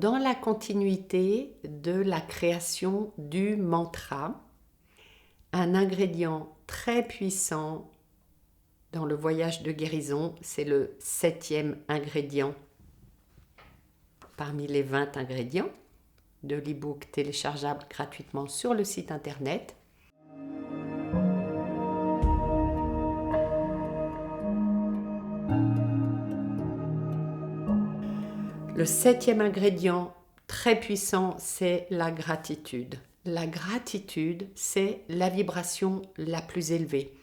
dans la continuité de la création du mantra, un ingrédient très puissant dans le voyage de guérison, c'est le 7e ingrédient parmi les 20 ingrédients de l'e-book téléchargeable gratuitement sur le site internet. Le 7e ingrédient très puissant, c'est la gratitude. La gratitude, c'est la vibration la plus élevée.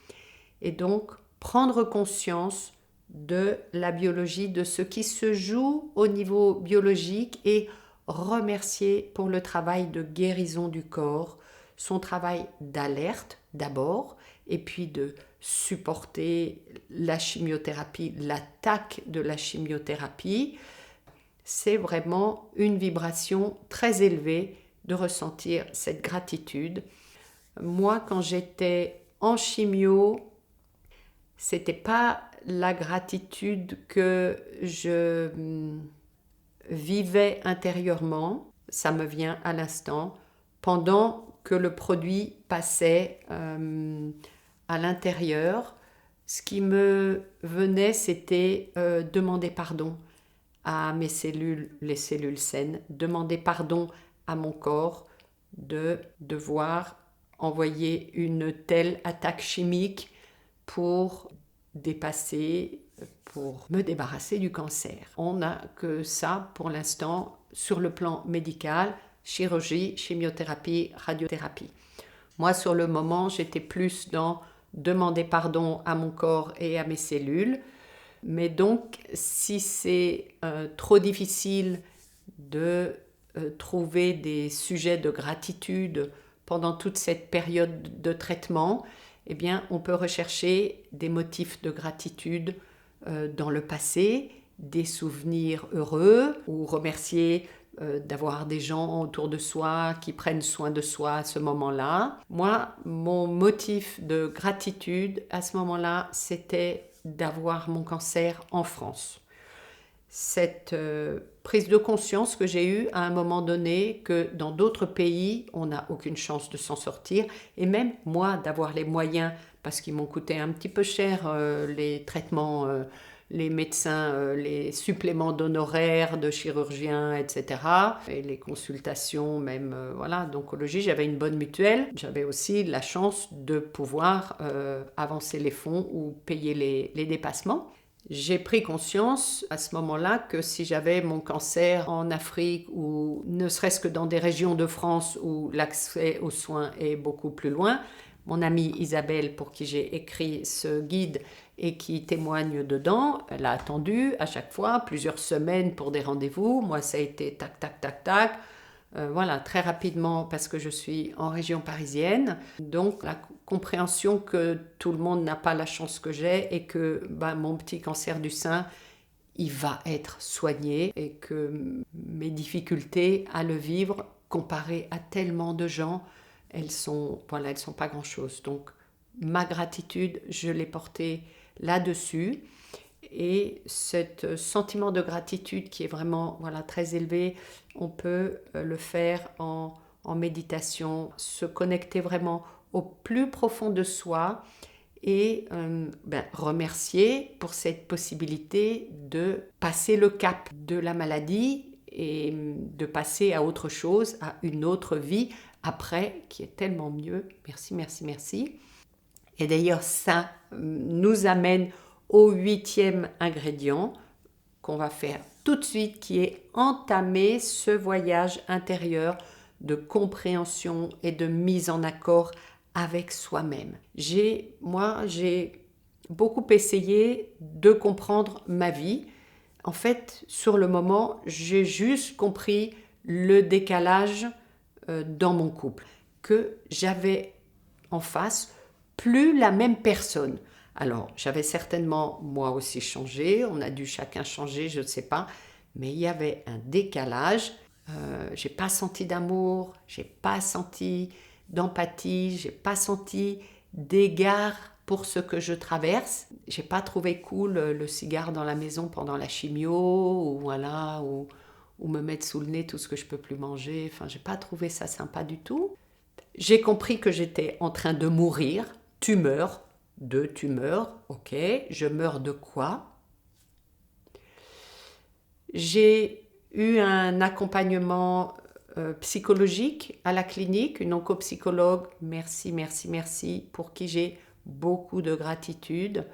Et donc, prendre conscience de la biologie, de ce qui se joue au niveau biologique et remercier pour le travail de guérison du corps, son travail d'alerte d'abord, et puis de supporter la chimiothérapie, l'attaque de la chimiothérapie. C'est vraiment une vibration très élevée de ressentir cette gratitude. Moi, quand j'étais en chimio, c'était pas la gratitude que je vivais intérieurement, ça me vient à l'instant, pendant que le produit passait à l'intérieur. Ce qui me venait, c'était demander pardon à mes cellules, les cellules saines, demander pardon à mon corps de devoir envoyer une telle attaque chimique pour dépasser, pour me débarrasser du cancer. On n'a que ça pour l'instant sur le plan médical, chirurgie, chimiothérapie, radiothérapie. Moi, sur le moment, j'étais plus dans demander pardon à mon corps et à mes cellules. Mais donc, si c'est trop difficile de trouver des sujets de gratitude pendant toute cette période de traitement, eh bien, on peut rechercher des motifs de gratitude dans le passé, des souvenirs heureux, ou remercier d'avoir des gens autour de soi qui prennent soin de soi à ce moment-là. Moi, mon motif de gratitude à ce moment-là, c'était d'avoir mon cancer en France. Cette prise de conscience que j'ai eue à un moment donné que dans d'autres pays, on n'a aucune chance de s'en sortir. Et même moi, d'avoir les moyens, parce qu'ils m'ont coûté un petit peu cher, les traitements, les médecins, les suppléments d'honoraires de chirurgiens, etc. Et les consultations même d'oncologie. J'avais une bonne mutuelle. J'avais aussi la chance de pouvoir avancer les fonds ou payer les dépassements. J'ai pris conscience à ce moment-là que si j'avais mon cancer en Afrique ou ne serait-ce que dans des régions de France où l'accès aux soins est beaucoup plus loin, mon amie Isabelle, pour qui j'ai écrit ce guide et qui témoigne dedans, elle a attendu à chaque fois plusieurs semaines pour des rendez-vous. Moi, ça a été tac, tac, tac, tac. Très rapidement parce que je suis en région parisienne. Donc, la compréhension que tout le monde n'a pas la chance que j'ai et que mon petit cancer du sein, il va être soigné et que mes difficultés à le vivre, comparées à tellement de gens, elles sont pas grand-chose. Donc, ma gratitude, je l'ai portée là-dessus. Et ce sentiment de gratitude qui est vraiment très élevé, on peut le faire en méditation, se connecter vraiment au plus profond de soi et remercier pour cette possibilité de passer le cap de la maladie et de passer à autre chose, à une autre vie après qui est tellement mieux. Merci, merci, merci. Et d'ailleurs, ça nous amène au 8e ingrédient qu'on va faire tout de suite, qui est entamer ce voyage intérieur de compréhension et de mise en accord avec soi-même. J'ai beaucoup essayé de comprendre ma vie. En fait, sur le moment, j'ai juste compris le décalage dans mon couple, que j'avais en face plus la même personne. Alors, j'avais certainement moi aussi changé, on a dû chacun changer, je ne sais pas, mais il y avait un décalage. J'ai pas senti d'amour, j'ai pas senti d'empathie, j'ai pas senti d'égard pour ce que je traverse. J'ai pas trouvé cool le cigare dans la maison pendant la chimio, ou ou me mettre sous le nez tout ce que je peux plus manger. Enfin, j'ai pas trouvé ça sympa du tout. J'ai compris que j'étais en train de mourir. Tu meurs. Tu meurs. Ok. Je meurs de quoi? J'ai eu un accompagnement psychologique à la clinique, une oncopsychologue. Merci, merci, merci, pour qui j'ai beaucoup de gratitude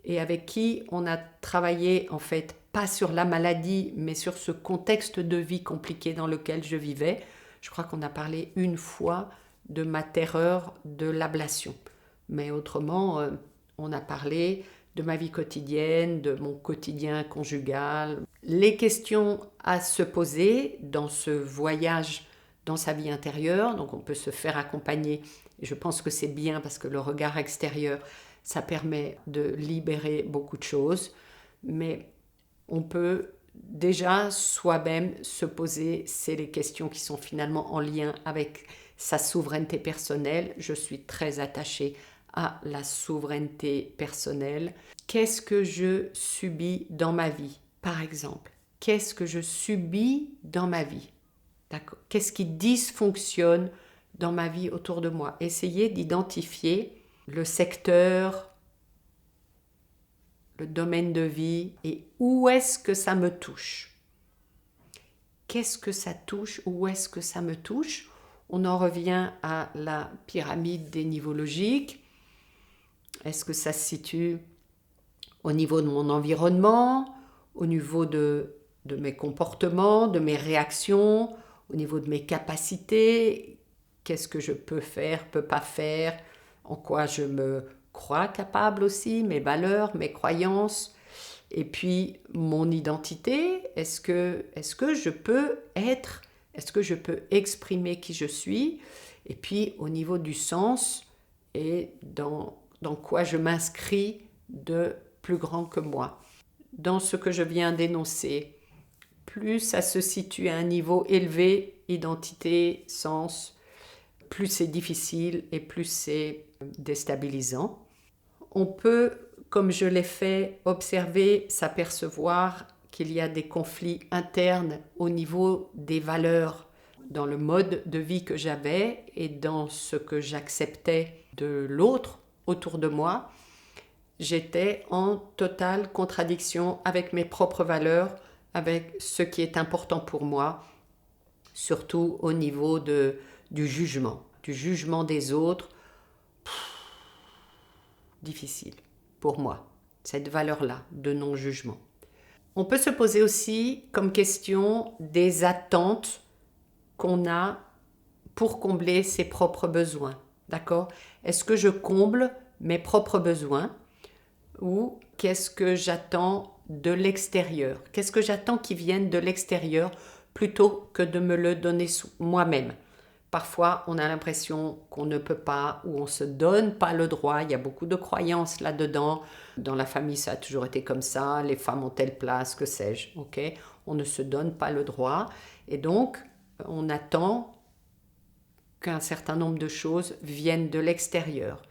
et avec qui on a travaillé en fait pas sur la maladie mais sur ce contexte de vie compliqué dans lequel je vivais. Je crois qu'on a parlé une fois de ma terreur de l'ablation, mais autrement on a parlé de ma vie quotidienne, de mon quotidien conjugal. Les questions à se poser dans ce voyage dans sa vie intérieure, donc on peut se faire accompagner. Et je pense que c'est bien parce que le regard extérieur, ça permet de libérer beaucoup de choses, mais on peut déjà soi-même se poser, c'est les questions qui sont finalement en lien avec sa souveraineté personnelle. Je suis très attachée à la souveraineté personnelle. Qu'est-ce que je subis dans ma vie, par exemple? Qu'est-ce que je subis dans ma vie? D'accord. Qu'est-ce qui dysfonctionne dans ma vie autour de moi? Essayez d'identifier le secteur, le domaine de vie et où est-ce que ça me touche. Qu'est-ce que ça touche? Où est-ce que ça me touche? On en revient à la pyramide des niveaux logiques. Est-ce que ça se situe au niveau de mon environnement, au niveau de mes comportements, de mes réactions, au niveau de mes capacités? Qu'est-ce que je peux faire, peux pas faire? En quoi je me crois capable aussi, mes valeurs, mes croyances? Et puis mon identité, est-ce que je peux être, est-ce que je peux exprimer qui je suis? Et puis au niveau du sens et dans quoi je m'inscris de plus grand que moi. Dans ce que je viens d'énoncer, plus ça se situe à un niveau élevé, identité, sens, plus c'est difficile et plus c'est déstabilisant. On peut, comme je l'ai fait, observer, s'apercevoir qu'il y a des conflits internes au niveau des valeurs, dans le mode de vie que j'avais et dans ce que j'acceptais de l'autre autour de moi. J'étais en totale contradiction avec mes propres valeurs, avec ce qui est important pour moi, surtout au niveau du jugement des autres. Difficile pour moi, cette valeur-là de non-jugement. On peut se poser aussi comme question des attentes qu'on a pour combler ses propres besoins. D'accord? Est-ce que je comble mes propres besoins ou qu'est-ce que j'attends de l'extérieur? Qu'est-ce que j'attends qui vienne de l'extérieur plutôt que de me le donner moi-même? Parfois, on a l'impression qu'on ne peut pas ou on ne se donne pas le droit. Il y a beaucoup de croyances là-dedans. Dans la famille, ça a toujours été comme ça. Les femmes ont telle place, que sais-je. Okay? On ne se donne pas le droit. Et donc, on attend qu'un certain nombre de choses viennent de l'extérieur.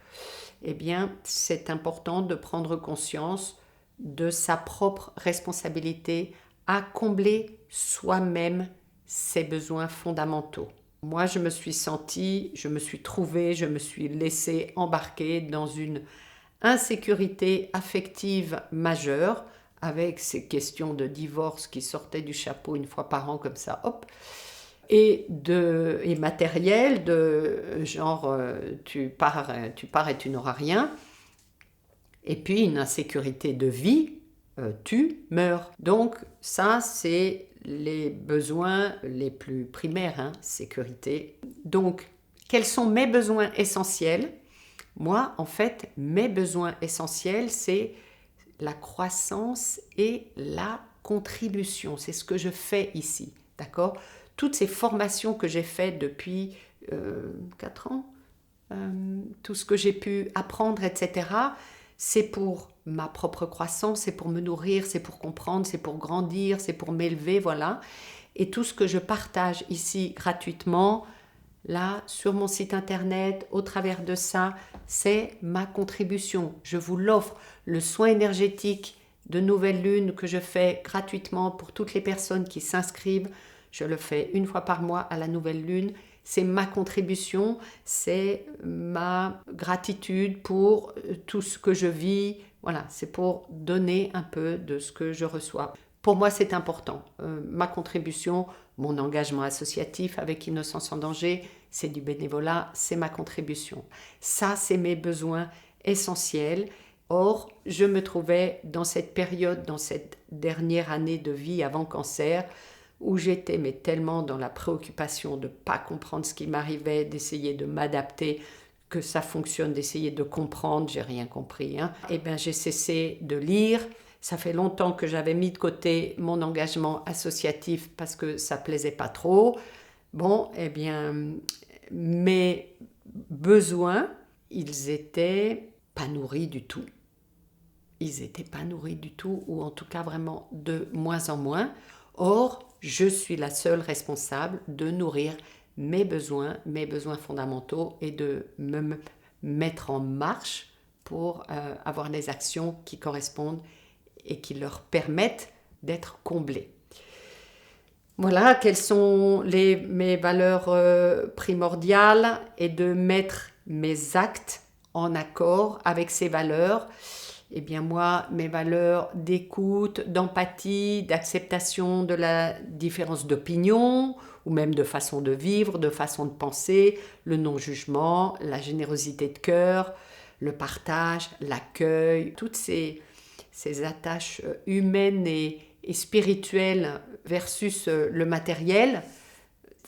Eh bien, c'est important de prendre conscience de sa propre responsabilité à combler soi-même ses besoins fondamentaux. Moi, je me suis trouvée, je me suis laissée embarquer dans une insécurité affective majeure avec ces questions de divorce qui sortaient du chapeau une fois par an comme ça, hop, et matériel de genre tu pars et tu n'auras rien, et puis une insécurité de vie, tu meurs. Donc ça, c'est les besoins les plus primaires, sécurité. Donc, quels sont mes besoins essentiels? Moi, en fait, mes besoins essentiels, c'est la croissance et la contribution. C'est ce que je fais ici, d'accord? Toutes ces formations que j'ai faites depuis 4 ans, tout ce que j'ai pu apprendre, etc., c'est pour ma propre croissance, c'est pour me nourrir, c'est pour comprendre, c'est pour grandir, c'est pour m'élever, voilà. Et tout ce que je partage ici gratuitement, là, sur mon site internet, au travers de ça, c'est ma contribution. Je vous l'offre. Le soin énergétique de nouvelle lune que je fais gratuitement pour toutes les personnes qui s'inscrivent. Je le fais une fois par mois à la nouvelle lune. C'est ma contribution, c'est ma gratitude pour tout ce que je vis. Voilà, c'est pour donner un peu de ce que je reçois. Pour moi, c'est important. Ma contribution, mon engagement associatif avec Innocence en danger, c'est du bénévolat, c'est ma contribution. Ça, c'est mes besoins essentiels. Or, je me trouvais dans cette période, dans cette dernière année de vie avant cancer, où j'étais mais tellement dans la préoccupation de ne pas comprendre ce qui m'arrivait, d'essayer de m'adapter, que ça fonctionne, d'essayer de comprendre, j'ai rien compris. Et bien j'ai cessé de lire. Ça fait longtemps que j'avais mis de côté mon engagement associatif parce que ça ne plaisait pas trop. Bon, eh bien, mes besoins, ils étaient pas nourris du tout. Ils n'étaient pas nourris du tout, ou en tout cas vraiment de moins en moins. Or, je suis la seule responsable de nourrir mes besoins fondamentaux et de me mettre en marche pour avoir des actions qui correspondent et qui leur permettent d'être comblés. Voilà, quelles sont mes valeurs primordiales et de mettre mes actes en accord avec ces valeurs. Eh bien moi, mes valeurs d'écoute, d'empathie, d'acceptation de la différence d'opinion, ou même de façon de vivre, de façon de penser, le non-jugement, la générosité de cœur, le partage, l'accueil, toutes ces attaches humaines et spirituelles versus le matériel.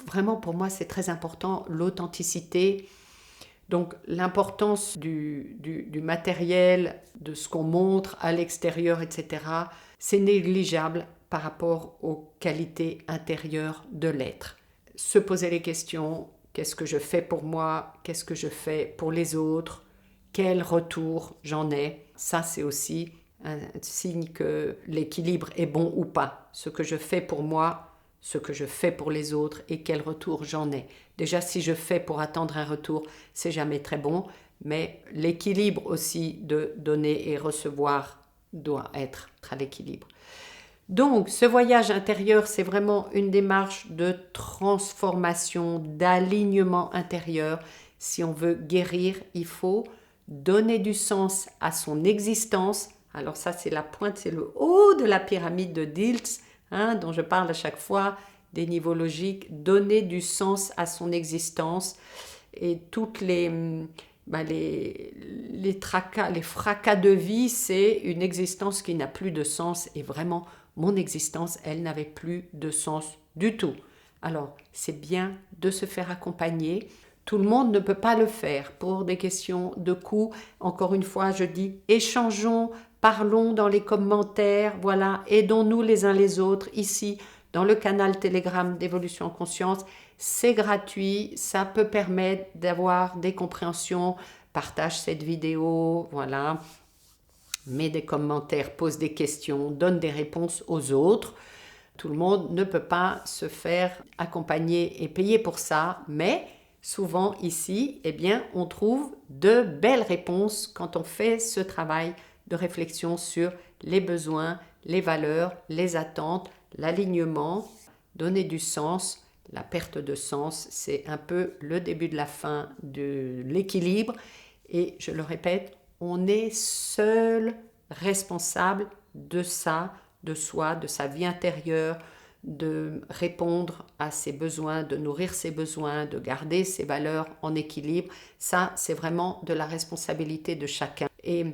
Vraiment, pour moi, c'est très important, l'authenticité. Donc l'importance du matériel, de ce qu'on montre à l'extérieur, etc., c'est négligeable par rapport aux qualités intérieures de l'être. Se poser les questions, qu'est-ce que je fais pour moi, qu'est-ce que je fais pour les autres, quel retour j'en ai, ça c'est aussi un signe que l'équilibre est bon ou pas. Ce que je fais pour moi, ce que je fais pour les autres et quel retour j'en ai. Déjà, si je fais pour attendre un retour, c'est jamais très bon, mais l'équilibre aussi de donner et recevoir doit être à l'équilibre. Donc, ce voyage intérieur, c'est vraiment une démarche de transformation, d'alignement intérieur. Si on veut guérir, il faut donner du sens à son existence. Alors ça, c'est la pointe, c'est le haut de la pyramide de Dilts, dont je parle à chaque fois, des niveaux logiques, donner du sens à son existence et toutes les tracas, les fracas de vie, c'est une existence qui n'a plus de sens et vraiment, mon existence, elle n'avait plus de sens du tout. Alors, c'est bien de se faire accompagner. Tout le monde ne peut pas le faire pour des questions de coût. Encore une fois, je dis échangeons, parlons dans les commentaires, voilà, aidons-nous les uns les autres ici dans le canal Telegram d'Évolution en Conscience. C'est gratuit, ça peut permettre d'avoir des compréhensions. Partage cette vidéo, voilà. Mets des commentaires, pose des questions, donne des réponses aux autres. Tout le monde ne peut pas se faire accompagner et payer pour ça, mais souvent ici, eh bien, on trouve de belles réponses quand on fait ce travail de réflexion sur les besoins, les valeurs, les attentes, l'alignement, donner du sens. La perte de sens, c'est un peu le début de la fin de l'équilibre. Et je le répète, on est seul responsable de ça, de soi, de sa vie intérieure, de répondre à ses besoins, de nourrir ses besoins, de garder ses valeurs en équilibre. Ça, c'est vraiment de la responsabilité de chacun. Et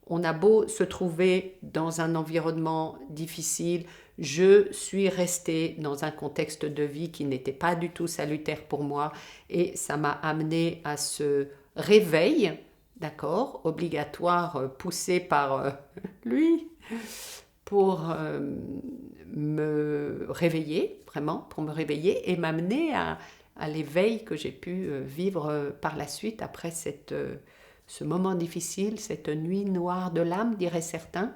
on a beau se trouver dans un environnement difficile, je suis restée dans un contexte de vie qui n'était pas du tout salutaire pour moi et ça m'a amenée à ce réveil, d'accord, obligatoire, poussé par lui, pour me réveiller, vraiment, pour me réveiller et m'amener à l'éveil que j'ai pu vivre par la suite après ce moment difficile, cette nuit noire de l'âme, diraient certains.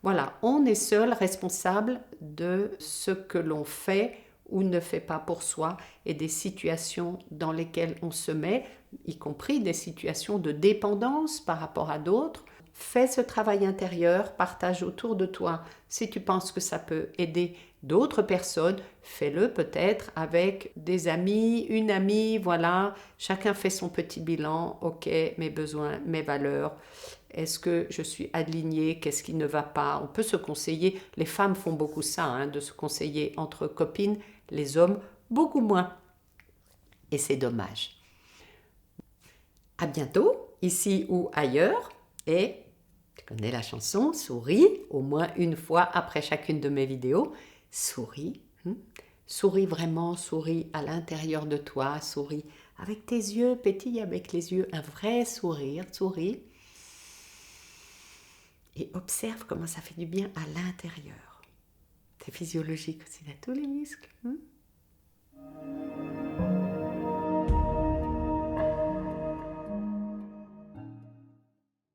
Voilà, on est seul responsable de ce que l'on fait ou ne fait pas pour soi et des situations dans lesquelles on se met, y compris des situations de dépendance par rapport à d'autres. Fais ce travail intérieur, partage autour de toi. Si tu penses que ça peut aider d'autres personnes, fais-le peut-être avec des amis, une amie, voilà. Chacun fait son petit bilan. Ok, mes besoins, mes valeurs. Est-ce que je suis alignée? Qu'est-ce qui ne va pas? On peut se conseiller. Les femmes font beaucoup ça, hein, de se conseiller entre copines. Les hommes, beaucoup moins. Et c'est dommage. À bientôt, ici ou ailleurs. Et tu connais la chanson, souris au moins une fois après chacune de mes vidéos. Souris. Souris vraiment, souris à l'intérieur de toi, souris avec tes yeux, pétille avec les yeux, un vrai sourire, souris. Et observe comment ça fait du bien à l'intérieur. C'est physiologique aussi, dans tous les muscles.